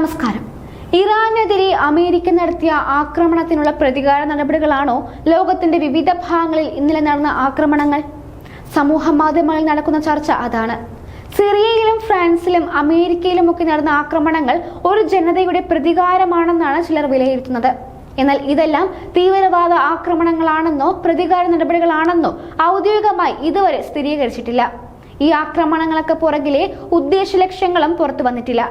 നമസ്കാരം. ഇറാനെതിരെ അമേരിക്ക നടത്തിയ ആക്രമണത്തിനുള്ള പ്രതികാര നടപടികളാണോ ലോകത്തിന്റെ വിവിധ ഭാഗങ്ങളിൽ ഇന്നലെ നടന്ന ആക്രമണങ്ങൾ? സമൂഹ മാധ്യമങ്ങളിൽ നടക്കുന്ന ചർച്ച അതാണ്. സിറിയയിലും ഫ്രാൻസിലും അമേരിക്കയിലുമൊക്കെ നടന്ന ആക്രമണങ്ങൾ ഒരു ജനതയുടെ പ്രതികാരമാണെന്നാണ് ചിലർ വിലയിരുത്തുന്നത്. എന്നാൽ ഇതെല്ലാം തീവ്രവാദ ആക്രമണങ്ങളാണെന്നോ പ്രതികാര നടപടികളാണെന്നോ ഔദ്യോഗികമായി ഇതുവരെ സ്ഥിരീകരിച്ചിട്ടില്ല. ഈ ആക്രമണങ്ങൾക്ക് പുറകിലെ ഉദ്ദേശ ലക്ഷ്യങ്ങളും പുറത്തു വന്നിട്ടില്ല.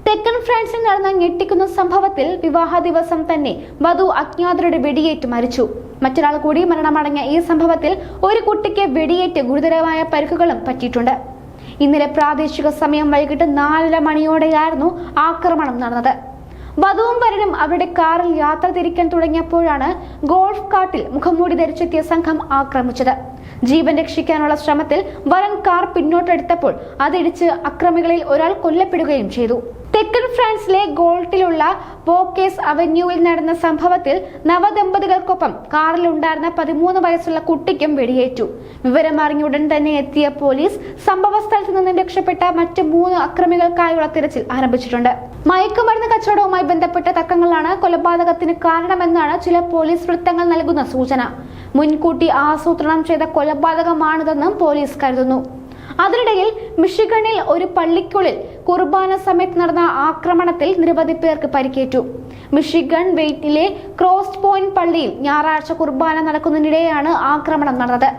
തെക്കൻ ഫ്രാൻസിൽ നടന്ന ഞെട്ടിക്കുന്ന സംഭവത്തിൽ വിവാഹ ദിവസം തന്നെ വധു അജ്ഞാതരുടെ വെടിയേറ്റ് മരിച്ചു. മറ്റൊരാൾ കൂടി മരണമടങ്ങിയ ഈ സംഭവത്തിൽ ഒരു കുട്ടിക്ക് വെടിയേറ്റ് ഗുരുതരമായ പരിക്കുകളും പറ്റിയിട്ടുണ്ട്. ഇന്നലെ പ്രാദേശിക സമയം വൈകിട്ട് 4:30 മണിയോടെയായിരുന്നു ആക്രമണം നടന്നത്. വധുവും വരനും അവരുടെ കാറിൽ യാത്ര തിരിക്കാൻ തുടങ്ങിയപ്പോഴാണ് ഗോൾഫ് കാർട്ടിൽ മുഖംമൂടി ധരിച്ചെത്തിയ സംഘം ആക്രമിച്ചത്. ജീവൻ രക്ഷിക്കാനുള്ള ശ്രമത്തിൽ വരൻ കാർ പിന്നോട്ടെടുത്തപ്പോൾ അതിടിച്ച് അക്രമികളിൽ ഒരാൾ കൊല്ലപ്പെടുകയും ചെയ്തു. തെക്കൻ ഫ്രാൻസിലെ ഗോൾട്ടിലുള്ള വോക്കേസ് അവന്യൂവിൽ നടന്ന സംഭവത്തിൽ നവദമ്പതികൾക്കൊപ്പം കാറിലുണ്ടായിരുന്ന 13 വയസ്സുള്ള കുട്ടിക്കും വെടിയേറ്റു. വിവരമറിഞ്ഞ ഉടൻ തന്നെ എത്തിയ പോലീസ് സംഭവ സ്ഥലത്ത് നിന്ന് രക്ഷപ്പെട്ട മറ്റ് 3 അക്രമികൾക്കായുള്ള തിരച്ചിൽ ആരംഭിച്ചിട്ടുണ്ട്. മയക്കുമരുന്ന് കച്ചവടവുമായി ബന്ധപ്പെട്ട തർക്കങ്ങളാണ് കൊലപാതകത്തിന് കാരണമെന്നാണ് ചില പോലീസ് വൃത്തങ്ങൾ നൽകുന്ന സൂചന. മുൻകൂട്ടി ആസൂത്രണം ചെയ്ത കൊലപാതകമാണിതെന്നും പോലീസ് കരുതുന്നു. അതിനിടയിൽ മിഷിഗണിൽ ഒരു പള്ളിക്കുള്ളിൽ കുർബാന സമയത്ത് നടന്ന ആക്രമണത്തിൽ നിരവധി പേർക്ക് പരിക്കേറ്റു. മിഷിഗൺ വെയ്റ്റിലെ ക്രോസ് പോയിന്റ് പള്ളിയിൽ ഞായറാഴ്ച കുർബാന നടക്കുന്നതിനിടെയാണ് ആക്രമണം നടന്നത്.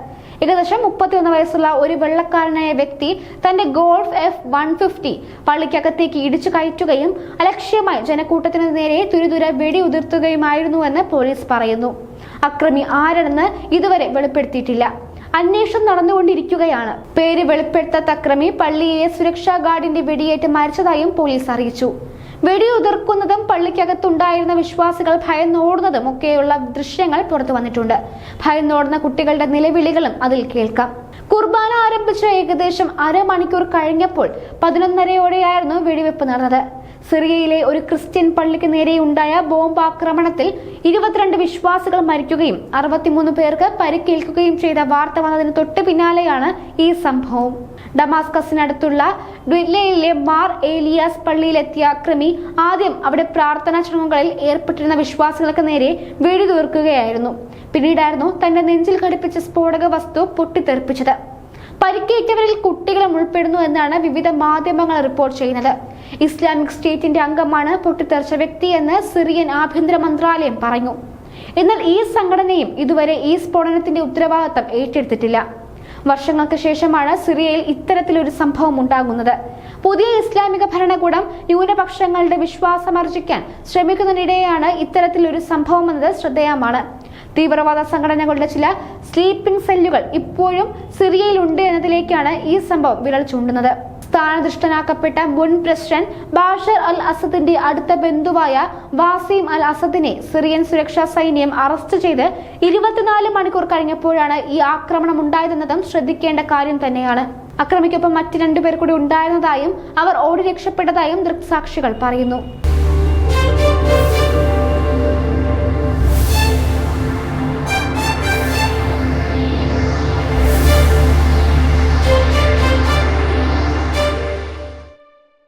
ഏകദേശം 31 വയസ്സുള്ള ഒരു വെള്ളക്കാരനായ വ്യക്തി തന്റെ ഗോൾഫ് F-150 പള്ളിക്കകത്തേക്ക് ഇടിച്ചു കയറ്റുകയും അലക്ഷ്യമായി ജനക്കൂട്ടത്തിന് നേരെ തുരുതുര വെടിയുതിർത്തുകയുമായിരുന്നുവെന്ന് പോലീസ് പറയുന്നു. അക്രമി ആരെന്ന് ഇതുവരെ വെളിപ്പെടുത്തിയിട്ടില്ല. അന്വേഷണം നടന്നുകൊണ്ടിരിക്കുകയാണ്. പേര് വെളിപ്പെടുത്താത്ത അക്രമി പള്ളിയിലെ സുരക്ഷാ ഗാർഡിന്റെ വെടിയേറ്റ് മരിച്ചതായും പോലീസ് അറിയിച്ചു. വെടിയുതിർക്കുന്നതും പള്ളിക്കകത്തുണ്ടായിരുന്ന വിശ്വാസികൾ ഭയന്നോടുന്നതും ഒക്കെയുള്ള ദൃശ്യങ്ങൾ പുറത്തു വന്നിട്ടുണ്ട്. ഭയന്നോടുന്ന കുട്ടികളുടെ നിലവിളികളും അതിൽ കേൾക്കാം. കുർബാന ആരംഭിച്ച ഏകദേശം അരമണിക്കൂർ കഴിഞ്ഞപ്പോൾ 11:30യോടെയായിരുന്നു വെടിവെപ്പ് നടന്നത്. സിറിയയിലെ ഒരു ക്രിസ്ത്യൻ പള്ളിക്ക് നേരെയുണ്ടായ ബോംബ് ആക്രമണത്തിൽ 22 വിശ്വാസികൾ മരിക്കുകയും 63 പേർക്ക് പരിക്കേൽക്കുകയും ചെയ്ത വാർത്ത വന്നതിന് തൊട്ട് പിന്നാലെയാണ് ഈ സംഭവം. ഡമാസ്കസിനടുത്തുള്ള ഡ്വില്ലയിലെ മാർ ഏലിയാസ് പള്ളിയിലെത്തിയ അക്രമി ആദ്യം അവിടെ പ്രാർത്ഥനാ ചടങ്ങുകളിൽ ഏർപ്പെട്ടിരുന്ന വിശ്വാസികൾക്ക് നേരെ വെടിയുതിർക്കുകയായിരുന്നു. പിന്നീടായിരുന്നു തന്റെ നെഞ്ചിൽ ഘടിപ്പിച്ച സ്ഫോടക വസ്തു പൊട്ടിത്തെറിപ്പിച്ചത്. പരിക്കേറ്റവരിൽ കുട്ടികളും ഉൾപ്പെടുന്നു എന്നാണ് വിവിധ മാധ്യമങ്ങൾ റിപ്പോർട്ട് ചെയ്യുന്നത്. ഇസ്ലാമിക് സ്റ്റേറ്റിന്റെ അംഗമാണ് പൊട്ടിത്തെറിച്ച വ്യക്തി എന്ന് സിറിയൻ ആഭ്യന്തര മന്ത്രാലയം പറഞ്ഞു. എന്നാൽ ഈ സംഘടനയും ഇതുവരെ ഈ സ്ഫോടനത്തിന്റെ ഉത്തരവാദിത്തം ഏറ്റെടുത്തിട്ടില്ല. വർഷങ്ങൾക്ക് ശേഷമാണ് സിറിയയിൽ ഇത്തരത്തിലൊരു സംഭവം ഉണ്ടാകുന്നത്. പുതിയ ഇസ്ലാമിക ഭരണകൂടം ന്യൂനപക്ഷങ്ങളുടെ വിശ്വാസമർജിക്കാൻ ശ്രമിക്കുന്നതിനിടെയാണ് ഇത്തരത്തിലൊരു സംഭവം എന്നത് ശ്രദ്ധേയമാണ്. തീവ്രവാദ സംഘടനകളുടെ ചില സ്ലീപ്പിംഗ് സെല്ലുകൾ ഇപ്പോഴും സിറിയയിലുണ്ട് എന്നതിലേക്കാണ് ഈ സംഭവം വിരൽ ചൂണ്ടുന്നത്. സ്ഥാനദൃഷ്ടനാക്കപ്പെട്ട മുൻ പ്രസിഡന്റ് ബാഷർ അൽ അസദിന്റെ അടുത്ത ബന്ധുവായ വാസിം അൽ അസദിനെ സിറിയൻ സുരക്ഷാ സൈന്യം അറസ്റ്റ് ചെയ്ത് 24 മണിക്കൂർ കഴിഞ്ഞപ്പോഴാണ് ഈ ആക്രമണം ഉണ്ടായതെന്നതും ശ്രദ്ധിക്കേണ്ട കാര്യം തന്നെയാണ്. അക്രമിക്കൊപ്പം മറ്റ് 2 പേർ കൂടി ഉണ്ടായിരുന്നതായും അവർ ഓടി രക്ഷപ്പെട്ടതായും ദൃക്സാക്ഷികൾ പറയുന്നു.